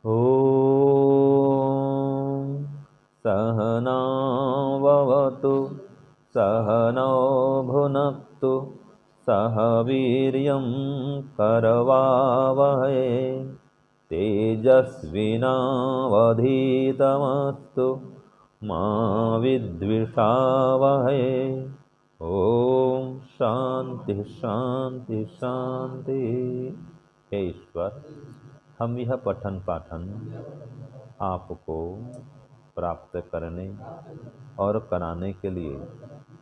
ॐ सहनाववतु सहनौ भुनक्तु सह वीर्यं करवावहै तेजस्विनावधीतमस्तु मा विद्विषावहै। ओम शांति शांति शांति। हे ईश्वर, हम यह पठन पाठन आपको प्राप्त करने और कराने के लिए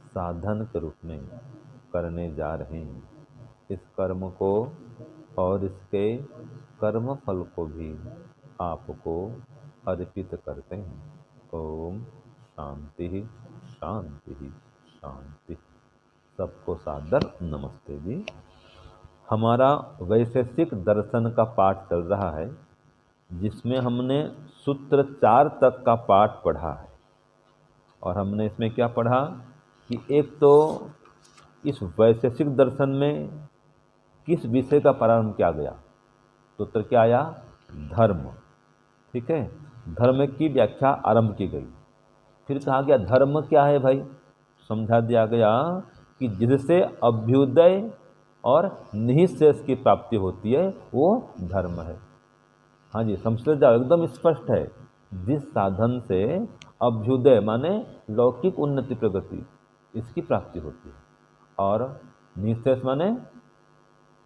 साधन के रूप में करने जा रहे हैं। इस कर्म को और इसके कर्म फल को भी आपको अर्पित करते हैं। ओम शांति शांति शांति। सबको सादर नमस्ते जी। हमारा वैशेषिक दर्शन का पाठ चल रहा है, जिसमें हमने सूत्र 4 तक का पाठ पढ़ा है। और हमने इसमें क्या पढ़ा कि एक तो इस वैशेषिक दर्शन में किस विषय का प्रारंभ किया गया, सूत्र क्या आया? धर्म। ठीक है, धर्म की व्याख्या आरंभ की गई। फिर कहा गया धर्म क्या है भाई, समझा दिया गया कि जिससे अभ्युदय और निःशेष की प्राप्ति होती है वो धर्म है। हाँ जी, समझ जाओ, एकदम स्पष्ट है। जिस साधन से अभ्युदय माने लौकिक उन्नति प्रगति इसकी प्राप्ति होती है और निःशेष माने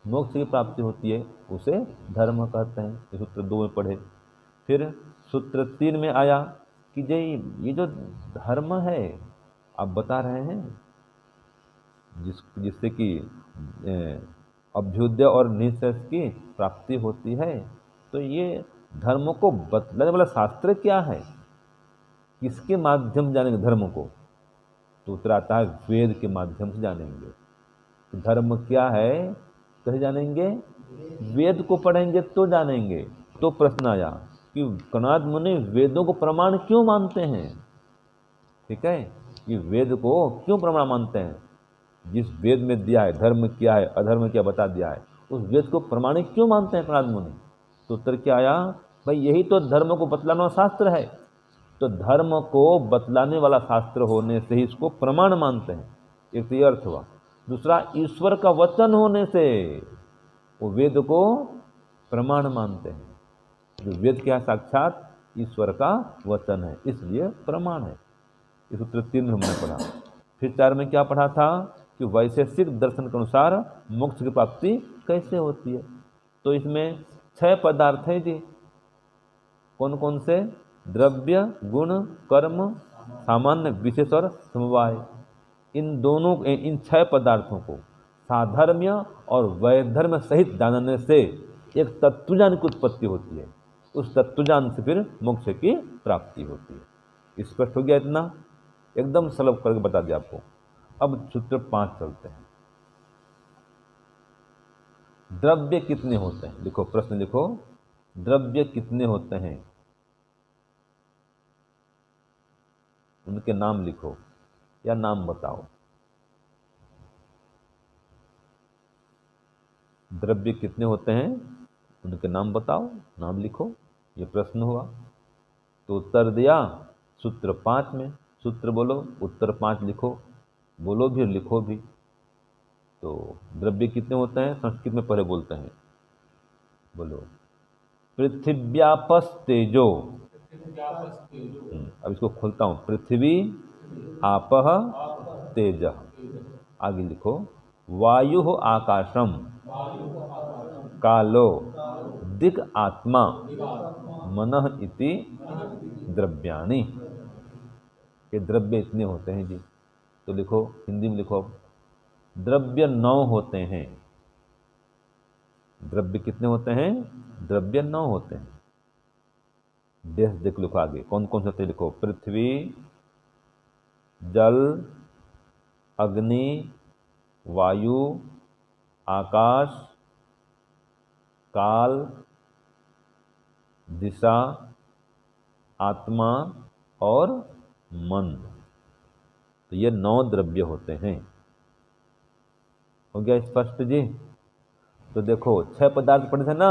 मोक्ष की प्राप्ति होती है, उसे धर्म कहते हैं। ये सूत्र 2 में पढ़े। फिर सूत्र 3 में आया कि ये जो धर्म है आप बता रहे हैं जिससे कि अभ्युदय और निःशेष की प्राप्ति होती है, तो ये धर्म को बतलाने वाला शास्त्र क्या है, किसके माध्यम जानेंगे धर्म को? तो उत्तर आता है वेद के माध्यम से जानेंगे। तो धर्म क्या है कैसे जानेंगे? वेद को पढ़ेंगे तो जानेंगे। तो प्रश्न आया कि कणाद मुनि वेदों को प्रमाण क्यों मानते हैं? ठीक है, ये वेद को क्यों प्रमाण मानते हैं? जिस वेद में दिया है धर्म क्या है अधर्म क्या बता दिया है, उस वेद को प्रमाणिक क्यों मानते हैं कणाद मुनि? तो उत्तर क्या आया? भाई यही तो धर्म को बतलाने वाला शास्त्र है, तो धर्म को बतलाने वाला शास्त्र होने से ही इसको प्रमाण मानते हैं। एक तो ये अर्थ हुआ। दूसरा, ईश्वर का वचन होने से वो वेद को प्रमाण मानते हैं। जो वेद क्या है? साक्षात ईश्वर का वचन है, इसलिए प्रमाण है। इस सूत्र 3 में हमने पढ़ा। फिर 4 में क्या पढ़ा था कि वैशेषिक दर्शन के अनुसार मोक्ष की प्राप्ति कैसे होती है। तो इसमें 6 पदार्थ हैं जी। कौन कौन से? द्रव्य, गुण, कर्म, सामान्य, विशेष और समवाय। इन 6 पदार्थों को साधर्म्य और वैधर्म्य सहित जानने से एक तत्वज्ञान की उत्पत्ति होती है। उस तत्वज्ञान से फिर मोक्ष की प्राप्ति होती है। स्पष्ट हो गया? इतना एकदम सुलभ करके बता दिया आपको। अब सूत्र 5 चलते हैं। द्रव्य कितने होते हैं? लिखो, प्रश्न लिखो, द्रव्य कितने होते हैं? उनके नाम लिखो या नाम बताओ। द्रव्य कितने होते हैं, उनके नाम बताओ, नाम लिखो। ये प्रश्न हुआ। तो उत्तर दिया सूत्र 5 में। सूत्र बोलो, उत्तर 5 लिखो, बोलो भी और लिखो भी। तो द्रव्य कितने होते हैं संस्कृत में पहले बोलते हैं, बोलो। पृथिव्यापस्तेजो। अब इसको खोलता हूं। पृथ्वी, आपः, तेजः। आगे लिखो, वायु आकाशम, कालो, दिक् आत्मा, मनः इति द्रव्याणि। ये द्रव्य इतने होते हैं जी। तो लिखो, हिंदी में लिखो। द्रव्य 9 होते हैं। द्रव्य कितने होते हैं? द्रव्य 9 होते हैं। देश देख लिखो आगे कौन कौन से होते हैं। लिखो, पृथ्वी, जल, अग्नि, वायु, आकाश, काल, दिशा, आत्मा और मन। तो ये 9 द्रव्य होते हैं। हो गया स्पष्ट जी? तो देखो 6 पदार्थ पढ़े थे ना।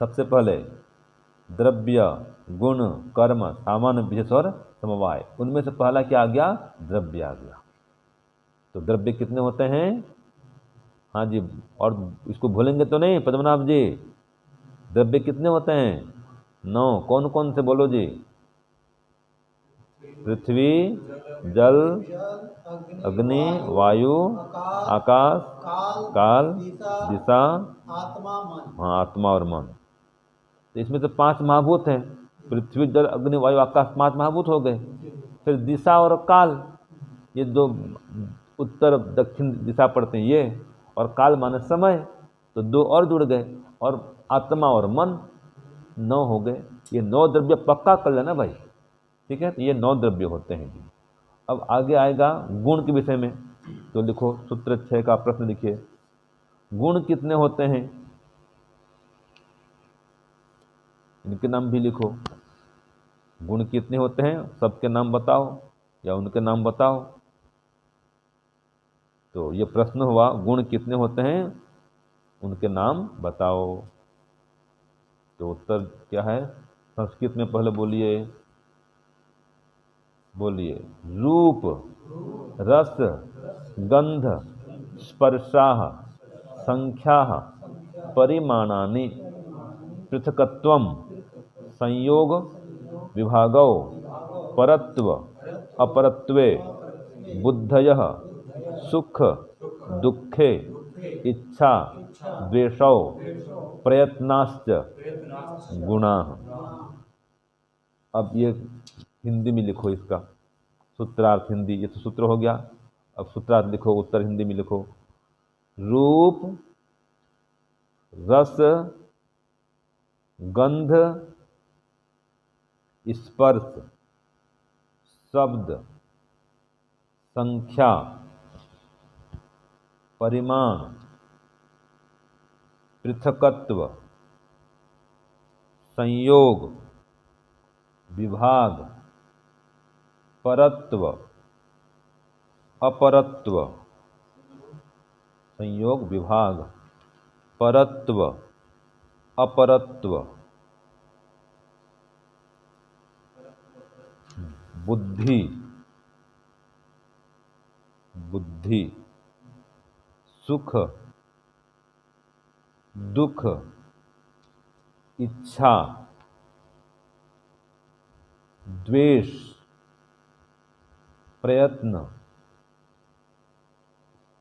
सबसे पहले द्रव्य, गुण, कर्म, सामान्य, विशेष और समवाय। उनमें से पहला क्या आ गया? द्रव्य आ गया। तो द्रव्य कितने होते हैं? हाँ जी, और इसको भूलेंगे तो नहीं पद्मनाभ जी। द्रव्य कितने होते हैं? 9। कौन कौन से बोलो जी? पृथ्वी, जल, अग्नि, वायु, आकाश, काल, दिशा, हाँ आत्मा और मन। तो इसमें तो 5 महाभूत हैं। पृथ्वी, जल, अग्नि, वायु, आकाश 5 महाभूत हो गए। फिर दिशा और काल, ये 2 उत्तर दक्षिण दिशा पड़ते हैं ये, और काल माने समय, तो 2 और जुड़ गए, और आत्मा और मन 9 हो गए। ये 9 द्रव्य पक्का कर लेना भाई, ठीक है। तो ये 9 द्रव्य होते हैं जी। अब आगे आएगा गुण के विषय में। तो लिखो सूत्र 6 का प्रश्न लिखिए, गुण कितने होते हैं? इनके नाम भी लिखो। गुण कितने होते हैं? सबके नाम बताओ या उनके नाम बताओ। तो ये प्रश्न हुआ, गुण कितने होते हैं, उनके नाम बताओ। तो उत्तर क्या है? संस्कृत में पहले बोलिए, बोलिए। रूप, रस, गंध, स्पर्शाः, संख्याः, परिमाणानि, पृथकत्वम, संयोग, विभागौ, परत्व, अपरत्वे, बुद्धयः, सुख, दुःखे, इच्छा, द्वेषौ, प्रयत्नाश्च गुणाः। अब ये हिंदी में लिखो इसका सूत्रार्थ। हिंदी ये तो सूत्र हो गया, अब सूत्रार्थ लिखो, उत्तर हिंदी में लिखो। रूप, रस, गंध, स्पर्श, शब्द, संख्या, परिमाण, पृथकत्व, संयोग, विभाग, परत्व, अपरत्व, संयोग, विभाग, परत्व, अपरत्व, बुद्धि, बुद्धि, सुख, दुख, इच्छा, द्वेष, प्रयत्न,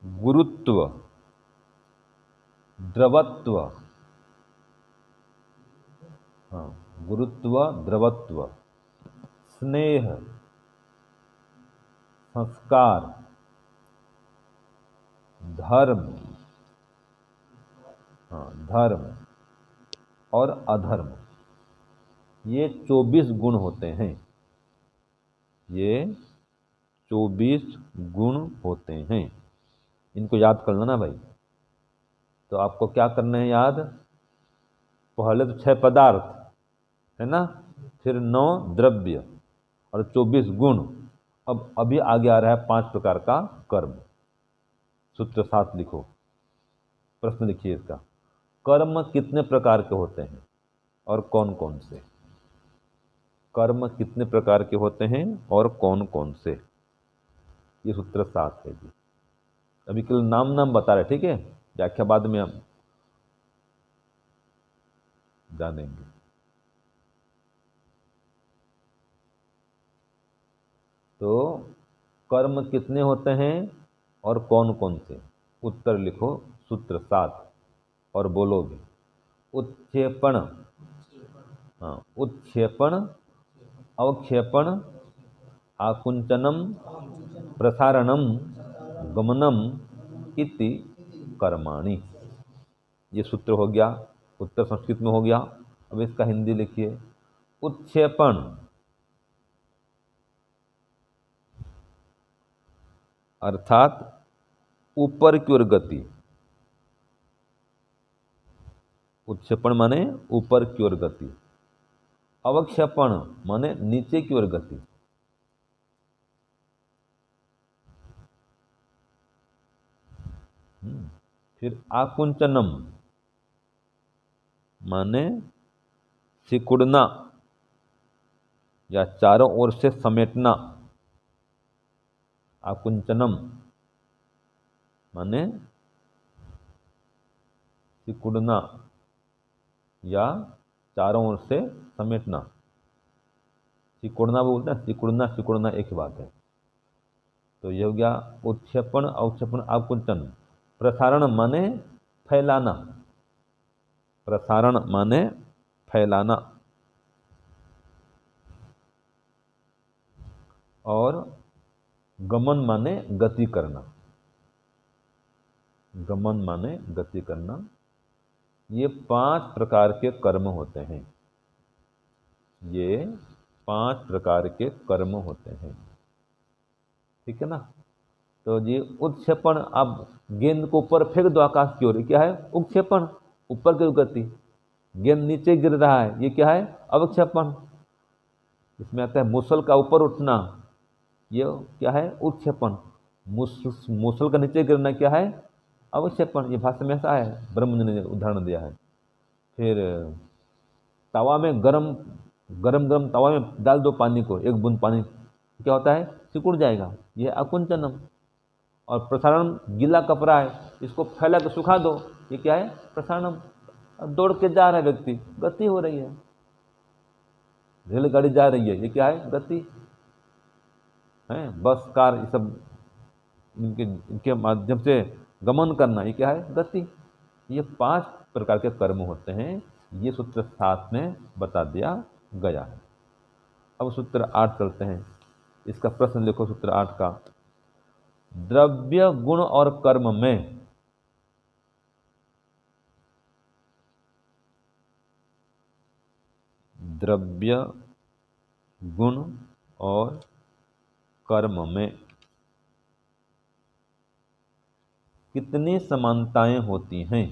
गुरुत्व, द्रवत्व, हाँ गुरुत्व, द्रवत्व, स्नेह, संस्कार, धर्म, हाँ धर्म, और अधर्म। ये 24 गुण होते हैं। ये 24 गुण होते हैं। इनको याद कर लेना भाई। तो आपको क्या करना है याद? पहले तो 6 पदार्थ है ना, फिर 9 द्रव्य और 24 गुण। अब अभी आगे आ रहा है 5 प्रकार का कर्म। सूत्र 7 लिखो, प्रश्न लिखिए इसका। कर्म कितने प्रकार के होते हैं और कौन कौन से? कर्म कितने प्रकार के होते हैं और कौन कौन से? ये सूत्र 7 है जी। अभी केवल नाम नाम बता रहे, ठीक है, व्याख्या बाद में हम जानेंगे। तो कर्म कितने होते हैं और कौन कौन से? उत्तर लिखो सूत्र 7 और बोलोगे। उत्क्षेपण, हाँ उत्क्षेपण, अवक्षेपण, आकुंचनम, प्रसारणम, गमनम इति कर्माणि। ये सूत्र हो गया, उत्तर संस्कृत में हो गया। अब इसका हिंदी लिखिए। उत्क्षेपण अर्थात ऊपर की ओर गति। उत्क्षेपण माने ऊपर की ओर गति। अवक्षेपण माने नीचे की ओर गति। फिर आकुंचनम माने सिकुड़ना या चारों ओर से समेटना। आकुंचनम माने सिकुड़ना या चारों ओर से समेटना। सिकुड़ना बोलते हैं, सिकुड़ना सिकुड़ना एक ही बात है। तो ये हो गया उत्क्षेपण, अवक्षेपण, आकुंचन। प्रसारण माने फैलाना, प्रसारण माने फैलाना। और गमन माने गति करना, गमन माने गति करना। ये 5 प्रकार के कर्म होते हैं, ये 5 प्रकार के कर्म होते हैं, ठीक है ना। तो जी उत्क्षेपण, अब गेंद को ऊपर फेंक दो आकाश की ओर, क्या है? उत्क्षेपण, ऊपर की गति। गेंद नीचे गिर रहा है, ये क्या है? अवक्षेपण। इसमें आता है मूसल का ऊपर उठना, ये क्या है? उत्क्षेपण। मूसल का नीचे गिरना क्या है? अवक्षेपण। ये भाषा में ऐसा है, ब्रह्म ने उदाहरण दिया है। फिर तवा में गरम गरम तवा में डाल दो पानी को, एक बूंद पानी, क्या होता है? सिकुड़ जाएगा, ये आकुंचनम। और प्रसारण, गीला कपड़ा है, इसको फैला के सुखा दो, ये क्या है? प्रसारणम। दौड़ के जा रहा है व्यक्ति, गति हो रही है। रेलगाड़ी जा रही है, ये क्या है? गति है। बस, कार, ये सब इनके माध्यम से गमन करना, ये क्या है? गति। ये 5 प्रकार के कर्म होते हैं, ये सूत्र 7 में बता दिया गया है। अब सूत्र 8 चलते हैं, इसका प्रश्न लिखो सूत्र 8 का। द्रव्य, गुण और कर्म में द्रव्य, गुण और कर्म में कितनी समानताएं होती हैं?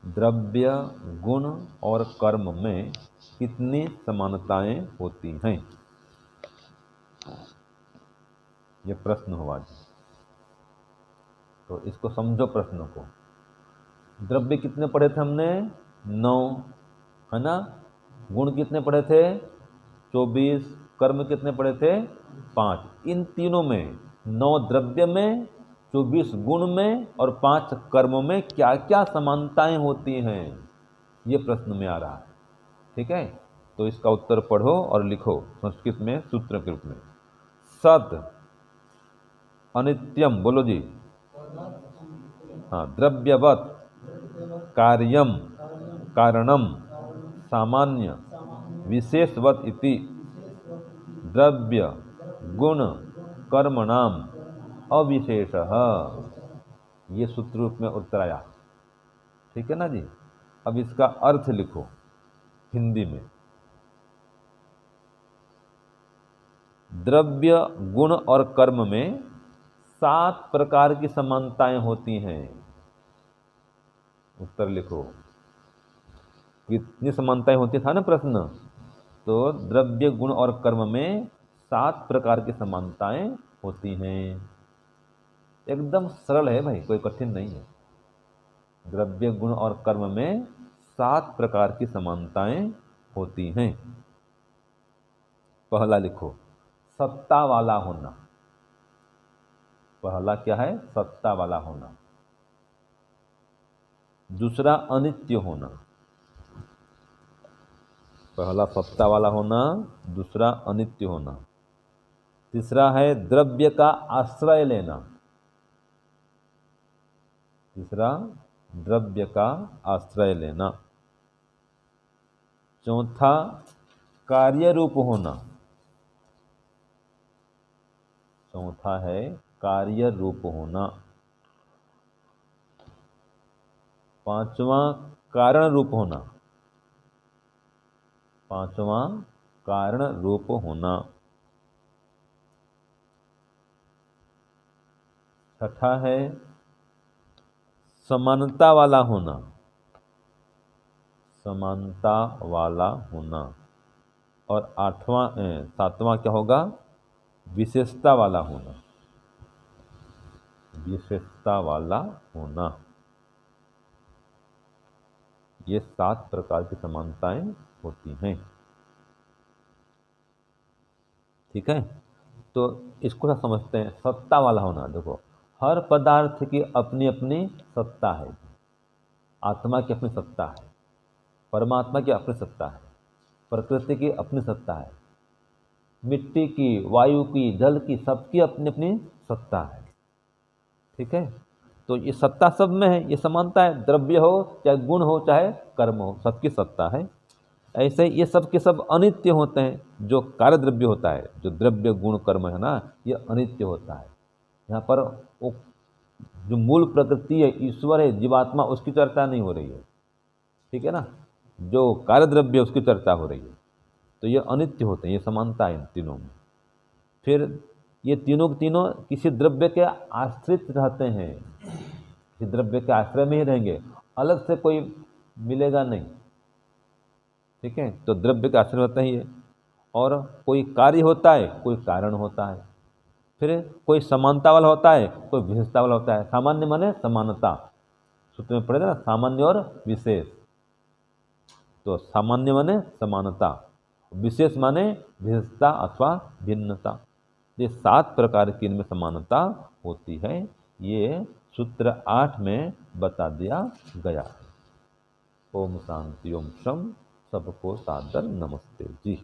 द्रव्य, गुण और कर्म में कितनी समानताएं होती हैं? यह प्रश्न हुआ जी। तो इसको समझो प्रश्न को। द्रव्य कितने पढ़े थे हमने? 9, है ना। गुण कितने पढ़े थे? 24। कर्म कितने पढ़े थे? 5। इन तीनों में, 9 द्रव्य में, 24 गुण में और 5 कर्मों में क्या क्या समानताएं होती हैं, ये प्रश्न में आ रहा है, ठीक है। तो इसका उत्तर पढ़ो और लिखो संस्कृत में सूत्र के रूप में। सद अनित्यम, बोलो जी। हाँ, द्रव्यवत कार्यम कारणम सामान्य विशेषवत इति द्रव्य गुण कर्मणाम अविशेषः। ये सूत्र रूप में उत्तर आया, ठीक है ना जी। अब इसका अर्थ लिखो हिंदी में। द्रव्य, गुण और कर्म में 7 प्रकार की समानताएं होती हैं। उत्तर लिखो, कितनी समानताएं होती था ना प्रश्न। तो द्रव्य, गुण और कर्म में 7 प्रकार की समानताएं होती हैं। एकदम सरल है भाई, कोई कठिन नहीं है। द्रव्य, गुण और कर्म में 7 प्रकार की समानताएं होती हैं। पहला लिखो, सत्ता वाला होना। पहला क्या है? सत्ता वाला होना। दूसरा अनित्य होना। पहला सत्ता वाला होना, दूसरा अनित्य होना। तीसरा है द्रव्य का आश्रय लेना। तीसरा द्रव्य का आश्रय लेना। चौथा कार्य रूप होना। चौथा है कार्य रूप होना। पांचवा कारण रूप होना। पांचवा कारण रूप होना। छठा है समानता वाला होना। समानता वाला होना। और 7वां क्या होगा? विशेषता वाला होना। विशेषता वाला होना। ये 7 प्रकार की समानताएं होती हैं। ठीक है, तो इसको क्या समझते हैं, सत्ता वाला होना। देखो, हर पदार्थ की अपनी अपनी सत्ता है। आत्मा की अपनी सत्ता है, परमात्मा की अपनी सत्ता है, प्रकृति की अपनी सत्ता है, मिट्टी की, वायु की, जल की, सबकी अपनी अपनी सत्ता है। ठीक है, तो ये सत्ता सब में है, ये समानता है। द्रव्य हो चाहे गुण हो चाहे कर्म हो, सबकी सत्ता है। ऐसे ये सब के सब अनित्य होते हैं। जो कार्य द्रव्य होता है, जो द्रव्य गुण कर्म है ना, ये अनित्य होता है। यहाँ पर वो जो मूल प्रकृति है, ईश्वर है, जीवात्मा, उसकी चर्चा नहीं हो रही है। ठीक है ना, जो कार्य द्रव्य है उसकी चर्चा हो रही है। तो ये अनित्य होते हैं, ये समानता है इन तीनों में। फिर ये तीनों के तीनों किसी द्रव्य के आश्रित रहते हैं, किसी द्रव्य के आश्रय में ही रहेंगे, अलग से कोई मिलेगा नहीं। ठीक है, तो द्रव्य का आश्रय होता ही है, और कोई कार्य होता है, कोई कारण होता है। फिर कोई समानता वाला होता है, कोई विशेषता वाला होता है। सामान्य माने समानता, सूत्र में पढ़ेगा ना, सामान्य और विशेष। तो सामान्य माने समानता, विशेष माने विशेषता अथवा भिन्नता। ये 7 प्रकार की इनमें समानता होती है। ये सूत्र 8 में बता दिया गया है। ओम शांति, ओम शम। सबको सादर नमस्ते जी।